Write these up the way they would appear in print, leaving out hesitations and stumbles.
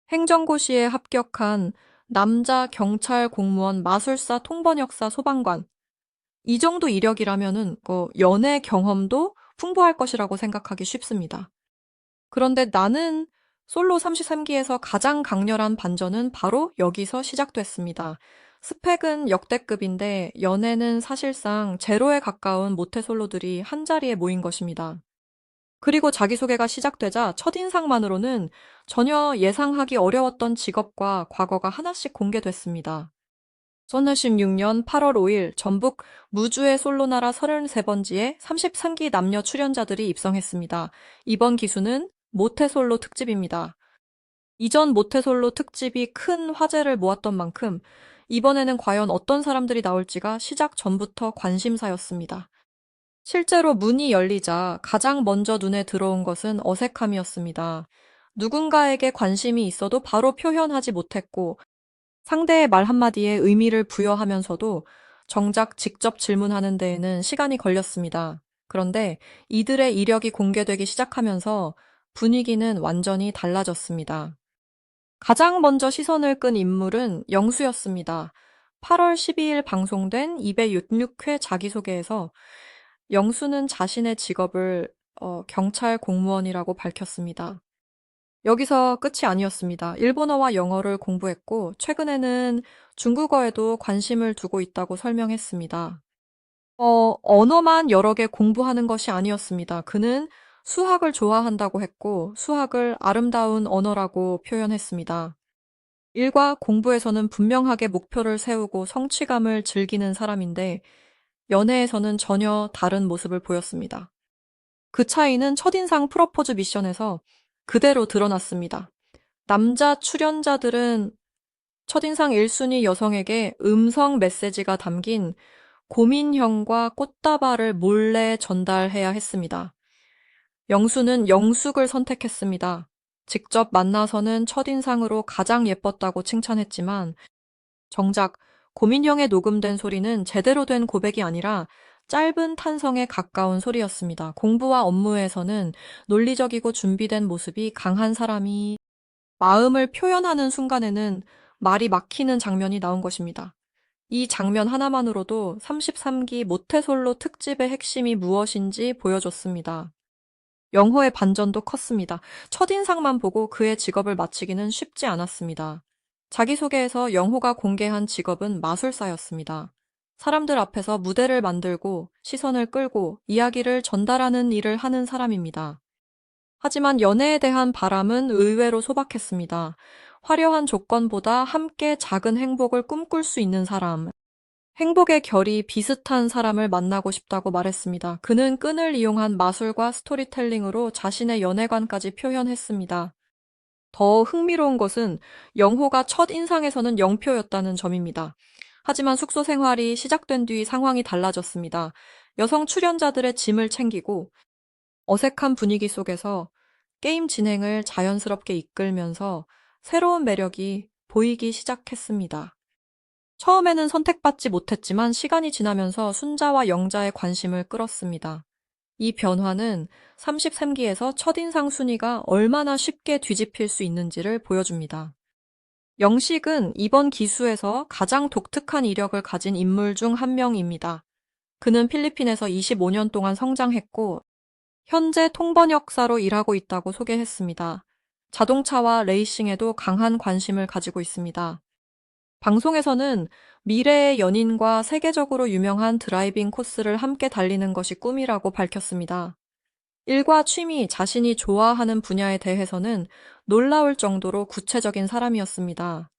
행정고시에 합격한 남자 경찰 공무원 마술사 통번역사 소방관. 이 정도 이력이라면은 연애 경험도 풍부할 것이라고 생각하기 쉽습니다. 그런데 나는 솔로 33기에서 가장 강렬한 반전은 바로 여기서 시작됐습니다. 스펙은 역대급인데 연애는 사실상 제로에 가까운 모태솔로들이 한자리에 모인 것입니다. 그리고 자기소개가 시작되자 첫인상만으로는 전혀 예상하기 어려웠던 직업과 과거가 하나씩 공개됐습니다. 2016년 8월 5일 전북 무주의 솔로나라 33번지에 33기 남녀 출연자들이 입성했습니다. 이번 기수는 모태솔로 특집입니다. 이전 모태솔로 특집이 큰 화제를 모았던 만큼 이번에는 과연 어떤 사람들이 나올지가 시작 전부터 관심사였습니다. 실제로 문이 열리자 가장 먼저 눈에 들어온 것은 어색함이었습니다. 누군가에게 관심이 있어도 바로 표현하지 못했고 상대의 말 한마디에 의미를 부여하면서도 정작 직접 질문하는 데에는 시간이 걸렸습니다. 그런데 이들의 이력이 공개되기 시작하면서 분위기는 완전히 달라졌습니다. 가장 먼저 시선을 끈 인물은 영수였습니다. 8월 12일 방송된 206회 자기소개에서 영수는 자신의 직업을 경찰 공무원이라고 밝혔습니다. 여기서 끝이 아니었습니다. 일본어와 영어를 공부했고 최근에는 중국어에도 관심을 두고 있다고 설명했습니다. 언어만 여러 개 공부하는 것이 아니었습니다. 그는 수학을 좋아한다고 했고 수학을 아름다운 언어라고 표현했습니다. 일과 공부에서는 분명하게 목표를 세우고 성취감을 즐기는 사람인데 연애에서는 전혀 다른 모습을 보였습니다. 그 차이는 첫인상 프러포즈 미션에서 그대로 드러났습니다. 남자 출연자들은 첫인상 1순위 여성에게 음성 메시지가 담긴 고민형과 꽃다발을 몰래 전달해야 했습니다. 영수는 영숙을 선택했습니다. 직접 만나서는 첫인상으로 가장 예뻤다고 칭찬했지만 정작 고민형에 녹음된 소리는 제대로 된 고백이 아니라 짧은 탄성에 가까운 소리였습니다. 공부와 업무에서는 논리적이고 준비된 모습이 강한 사람이 마음을 표현하는 순간에는 말이 막히는 장면이 나온 것입니다. 이 장면 하나만으로도 33기 모태솔로 특집의 핵심이 무엇인지 보여줬습니다. 영호의 반전도 컸습니다. 첫인상만 보고 그의 직업을 맞히기는 쉽지 않았습니다. 자기소개에서 영호가 공개한 직업은 마술사였습니다. 사람들 앞에서 무대를 만들고 시선을 끌고 이야기를 전달하는 일을 하는 사람입니다. 하지만 연애에 대한 바람은 의외로 소박했습니다. 화려한 조건보다 함께 작은 행복을 꿈꿀 수 있는 사람, 행복의 결이 비슷한 사람을 만나고 싶다고 말했습니다. 그는 끈을 이용한 마술과 스토리텔링으로 자신의 연애관까지 표현했습니다. 더 흥미로운 것은 영호가 첫인상에서는 0표였다는 점입니다. 하지만 숙소 생활이 시작된 뒤 상황이 달라졌습니다. 여성 출연자들의 짐을 챙기고 어색한 분위기 속에서 게임 진행을 자연스럽게 이끌면서 새로운 매력이 보이기 시작했습니다. 처음에는 선택받지 못했지만 시간이 지나면서 순자와 영자의 관심을 끌었습니다. 이 변화는 33기에서 첫인상 순위가 얼마나 쉽게 뒤집힐 수 있는지를 보여줍니다. 영식은 이번 기수에서 가장 독특한 이력을 가진 인물 중 한 명입니다. 그는 필리핀에서 25년 동안 성장했고 현재 통번역사로 일하고 있다고 소개했습니다. 자동차와 레이싱에도 강한 관심을 가지고 있습니다. 방송에서는 미래의 연인과 세계적으로 유명한 드라이빙 코스를 함께 달리는 것이 꿈이라고 밝혔습니다. 일과 취미, 자신이 좋아하는 분야에 대해서는 놀라울 정도로 구체적인 사람이었습니다.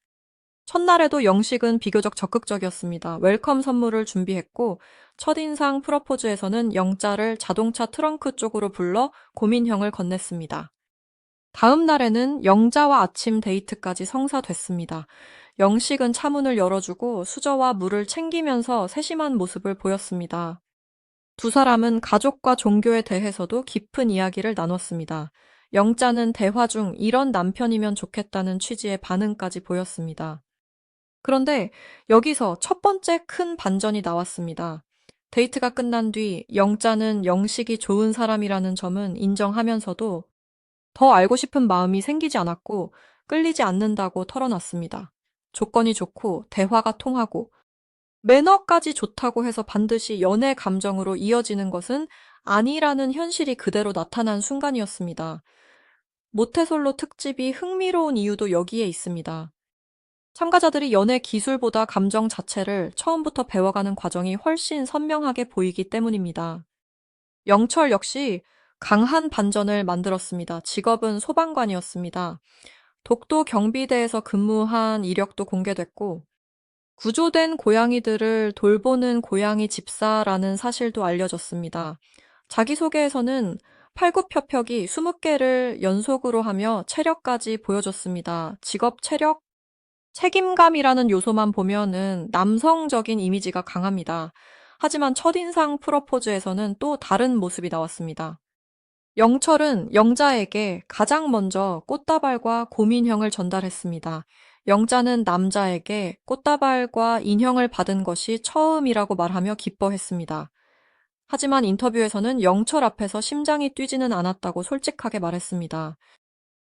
첫날에도 영식은 비교적 적극적이었습니다. 웰컴 선물을 준비했고 첫인상 프러포즈에서는 영자를 자동차 트렁크 쪽으로 불러 고민형을 건넸습니다. 다음 날에는 영자와 아침 데이트까지 성사됐습니다. 영식은 차문을 열어주고 수저와 물을 챙기면서 세심한 모습을 보였습니다. 두 사람은 가족과 종교에 대해서도 깊은 이야기를 나눴습니다. 영자는 대화 중 이런 남편이면 좋겠다는 취지의 반응까지 보였습니다. 그런데 여기서 첫 번째 큰 반전이 나왔습니다. 데이트가 끝난 뒤 영자는 영식이 좋은 사람이라는 점은 인정하면서도 더 알고 싶은 마음이 생기지 않았고 끌리지 않는다고 털어놨습니다. 조건이 좋고 대화가 통하고 매너까지 좋다고 해서 반드시 연애 감정으로 이어지는 것은 아니라는 현실이 그대로 나타난 순간이었습니다. 모태솔로 특집이 흥미로운 이유도 여기에 있습니다. 참가자들이 연애 기술보다 감정 자체를 처음부터 배워가는 과정이 훨씬 선명하게 보이기 때문입니다. 영철 역시 강한 반전을 만들었습니다. 직업은 소방관이었습니다. 독도 경비대에서 근무한 이력도 공개됐고, 구조된 고양이들을 돌보는 고양이 집사라는 사실도 알려졌습니다. 자기소개에서는 팔굽혀펴기 20개를 연속으로 하며 체력까지 보여줬습니다. 직업 체력, 책임감이라는 요소만 보면은 남성적인 이미지가 강합니다. 하지만 첫인상 프로포즈에서는 또 다른 모습이 나왔습니다. 영철은 영자에게 가장 먼저 꽃다발과 고민형을 전달했습니다. 영자는 남자에게 꽃다발과 인형을 받은 것이 처음이라고 말하며 기뻐했습니다. 하지만 인터뷰에서는 영철 앞에서 심장이 뛰지는 않았다고 솔직하게 말했습니다.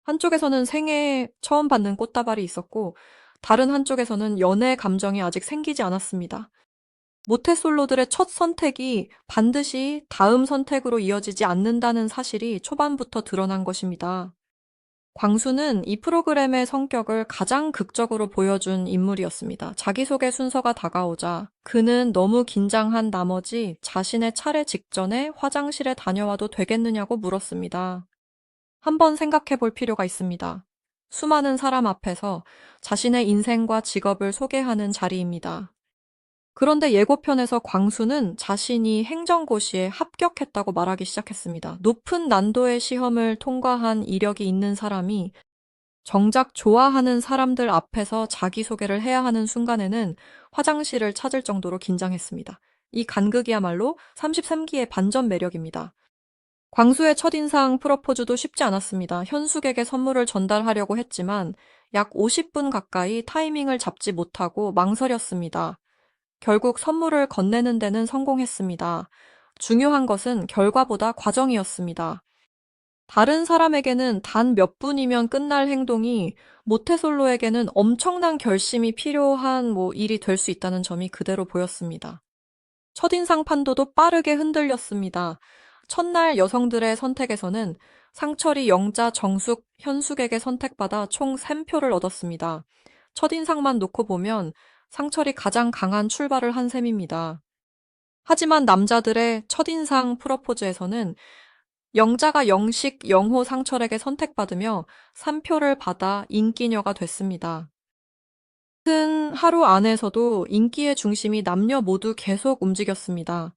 한쪽에서는 생애에 처음 받는 꽃다발이 있었고, 다른 한쪽에서는 연애 감정이 아직 생기지 않았습니다. 모태솔로들의 첫 선택이 반드시 다음 선택으로 이어지지 않는다는 사실이 초반부터 드러난 것입니다. 광수는 이 프로그램의 성격을 가장 극적으로 보여준 인물이었습니다. 자기소개 순서가 다가오자 그는 너무 긴장한 나머지 자신의 차례 직전에 화장실에 다녀와도 되겠느냐고 물었습니다. 한번 생각해 볼 필요가 있습니다. 수많은 사람 앞에서 자신의 인생과 직업을 소개하는 자리입니다. 그런데 예고편에서 광수는 자신이 행정고시에 합격했다고 말하기 시작했습니다. 높은 난도의 시험을 통과한 이력이 있는 사람이 정작 좋아하는 사람들 앞에서 자기소개를 해야 하는 순간에는 화장실을 찾을 정도로 긴장했습니다. 이 간극이야말로 33기의 반전 매력입니다. 광수의 첫인상 프로포즈도 쉽지 않았습니다. 현숙에게 선물을 전달하려고 했지만 약 50분 가까이 타이밍을 잡지 못하고 망설였습니다. 결국 선물을 건네는 데는 성공했습니다. 중요한 것은 결과보다 과정이었습니다. 다른 사람에게는 단 몇 분이면 끝날 행동이 모태솔로에게는 엄청난 결심이 필요한 일이 될 수 있다는 점이 그대로 보였습니다. 첫인상 판도도 빠르게 흔들렸습니다. 첫날 여성들의 선택에서는 상철이 영자, 정숙, 현숙에게 선택받아 총 3표를 얻었습니다. 첫인상만 놓고 보면 상철이 가장 강한 출발을 한 셈입니다. 하지만 남자들의 첫인상 프로포즈에서는 영자가 영식, 영호, 상철에게 선택받으며 3표를 받아 인기녀가 됐습니다. 같은 하루 안에서도 인기의 중심이 남녀 모두 계속 움직였습니다.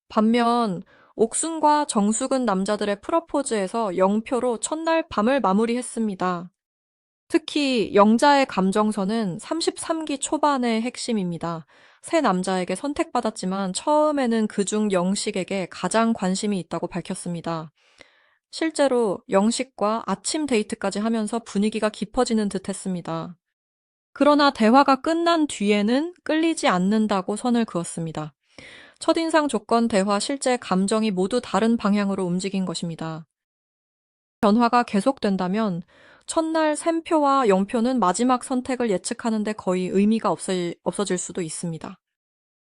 반면 옥순과 정숙은 남자들의 프로포즈에서 0표로 첫날 밤을 마무리했습니다. 특히 영자의 감정선은 33기 초반의 핵심입니다. 세 남자에게 선택받았지만 처음에는 그중 영식에게 가장 관심이 있다고 밝혔습니다. 실제로 영식과 아침 데이트까지 하면서 분위기가 깊어지는 듯 했습니다. 그러나 대화가 끝난 뒤에는 끌리지 않는다고 선을 그었습니다. 첫인상 조건 대화 실제 감정이 모두 다른 방향으로 움직인 것입니다. 변화가 계속된다면 첫날 3표와 0표는 마지막 선택을 예측하는데 거의 의미가 없어질 수도 있습니다.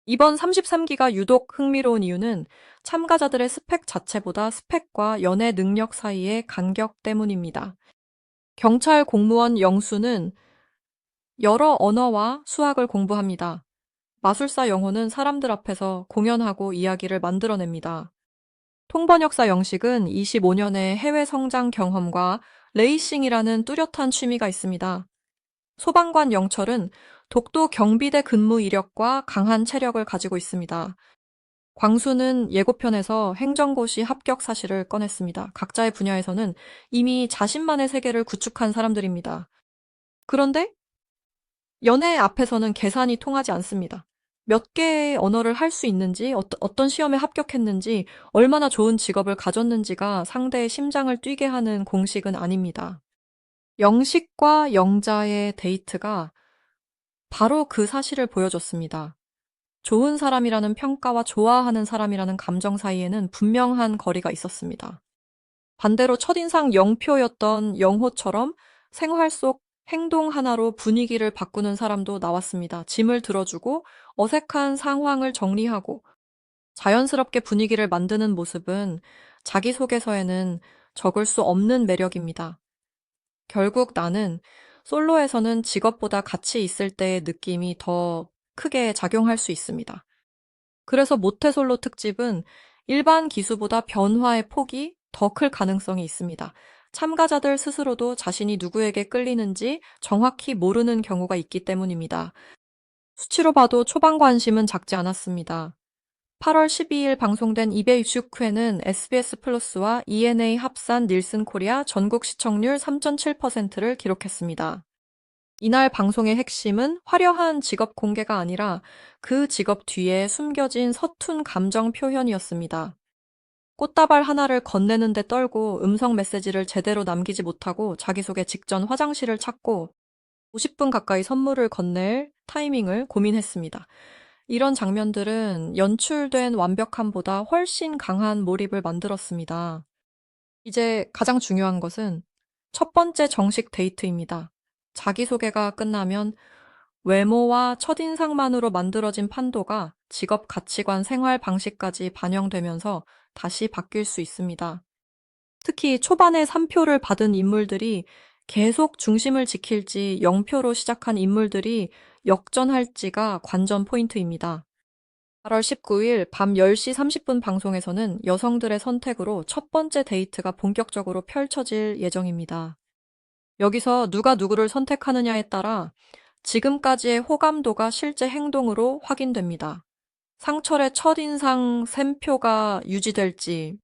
이번 33기가 유독 흥미로운 이유는 참가자들의 스펙 자체보다 스펙과 연애 능력 사이의 간격 때문입니다. 경찰 공무원 영수는 여러 언어와 수학을 공부합니다. 마술사 영호는 사람들 앞에서 공연하고 이야기를 만들어냅니다. 통번역사 영식은 25년의 해외 성장 경험과 레이싱이라는 뚜렷한 취미가 있습니다. 소방관 영철은 독도 경비대 근무 이력과 강한 체력을 가지고 있습니다. 광수는 예고편에서 행정고시 합격 사실을 꺼냈습니다. 각자의 분야에서는 이미 자신만의 세계를 구축한 사람들입니다. 그런데 연애 앞에서는 계산이 통하지 않습니다. 몇 개의 언어를 할 수 있는지, 어떤 시험에 합격했는지, 얼마나 좋은 직업을 가졌는지가 상대의 심장을 뛰게 하는 공식은 아닙니다. 영식과 영자의 데이트가 바로 그 사실을 보여줬습니다. 좋은 사람이라는 평가와 좋아하는 사람이라는 감정 사이에는 분명한 거리가 있었습니다. 반대로 첫인상 0표였던 영호처럼 생활 속 행동 하나로 분위기를 바꾸는 사람도 나왔습니다. 짐을 들어주고 어색한 상황을 정리하고 자연스럽게 분위기를 만드는 모습은 자기소개서에는 적을 수 없는 매력입니다. 결국 나는 솔로에서는 직업보다 같이 있을 때의 느낌이 더 크게 작용할 수 있습니다. 그래서 모태솔로 특집은 일반 기수보다 변화의 폭이 더 클 가능성이 있습니다. 참가자들 스스로도 자신이 누구에게 끌리는지 정확히 모르는 경우가 있기 때문입니다. 수치로 봐도 초반 관심은 작지 않았습니다. 8월 12일 방송된 269회는 SBS 플러스와 ENA 합산 닐슨 코리아 전국 시청률 3.7%를 기록했습니다. 이날 방송의 핵심은 화려한 직업 공개가 아니라 그 직업 뒤에 숨겨진 서툰 감정 표현이었습니다. 꽃다발 하나를 건네는데 떨고 음성 메시지를 제대로 남기지 못하고 자기소개 직전 화장실을 찾고 50분 가까이 선물을 건넬 타이밍을 고민했습니다. 이런 장면들은 연출된 완벽함보다 훨씬 강한 몰입을 만들었습니다. 이제 가장 중요한 것은 첫 번째 정식 데이트입니다. 자기소개가 끝나면 외모와 첫인상만으로 만들어진 판도가 직업 가치관, 생활 방식까지 반영되면서 다시 바뀔 수 있습니다. 특히 초반에 3표를 받은 인물들이 계속 중심을 지킬지 0표로 시작한 인물들이 역전할지가 관전 포인트입니다. 8월 19일 밤 10시 30분 방송에서는 여성들의 선택으로 첫 번째 데이트가 본격적으로 펼쳐질 예정입니다. 여기서 누가 누구를 선택하느냐에 따라 지금까지의 호감도가 실제 행동으로 확인됩니다. 상철의 첫인상 3표가 유지될지,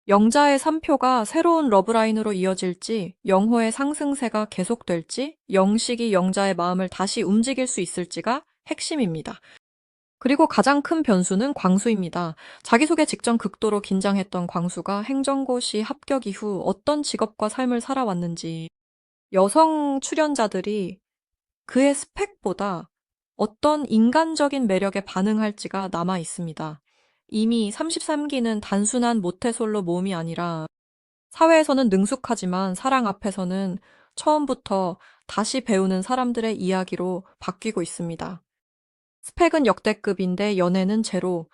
영자의 3표가 새로운 러브라인으로 이어질지, 영호의 상승세가 계속될지, 영식이 영자의 마음을 다시 움직일 수 있을지가 핵심입니다. 그리고 가장 큰 변수는 광수입니다. 자기소개 직전 극도로 긴장했던 광수가 행정고시 합격 이후 어떤 직업과 삶을 살아왔는지, 여성 출연자들이 그의 스펙보다 어떤 인간적인 매력에 반응할지가 남아 있습니다. 이미 33기는 단순한 모태솔로 모험이 아니라 사회에서는 능숙하지만 사랑 앞에서는 처음부터 다시 배우는 사람들의 이야기로 바뀌고 있습니다. 스펙은 역대급인데 연애는 제로.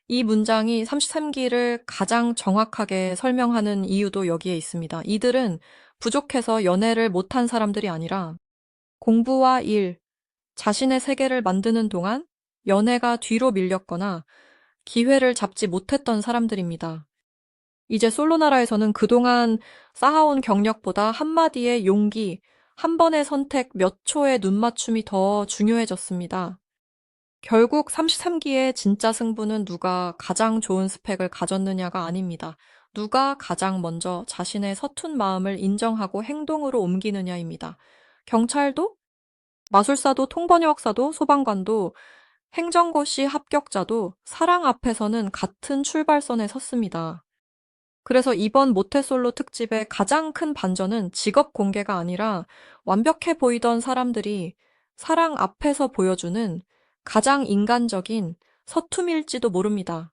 이 문장이 33기를 가장 정확하게 설명하는 이유도 여기에 있습니다. 이들은 부족해서 연애를 못한 사람들이 아니라 공부와 일, 자신의 세계를 만드는 동안 연애가 뒤로 밀렸거나 기회를 잡지 못했던 사람들입니다. 이제 솔로나라에서는 그동안 쌓아온 경력보다 한마디의 용기, 한 번의 선택, 몇 초의 눈맞춤이 더 중요해졌습니다. 결국 33기의 진짜 승부는 누가 가장 좋은 스펙을 가졌느냐가 아닙니다. 누가 가장 먼저 자신의 서툰 마음을 인정하고 행동으로 옮기느냐입니다. 경찰도, 마술사도, 통번역사도, 소방관도, 행정고시 합격자도 사랑 앞에서는 같은 출발선에 섰습니다. 그래서 이번 모태솔로 특집의 가장 큰 반전은 직업 공개가 아니라 완벽해 보이던 사람들이 사랑 앞에서 보여주는 가장 인간적인 서툼일지도 모릅니다.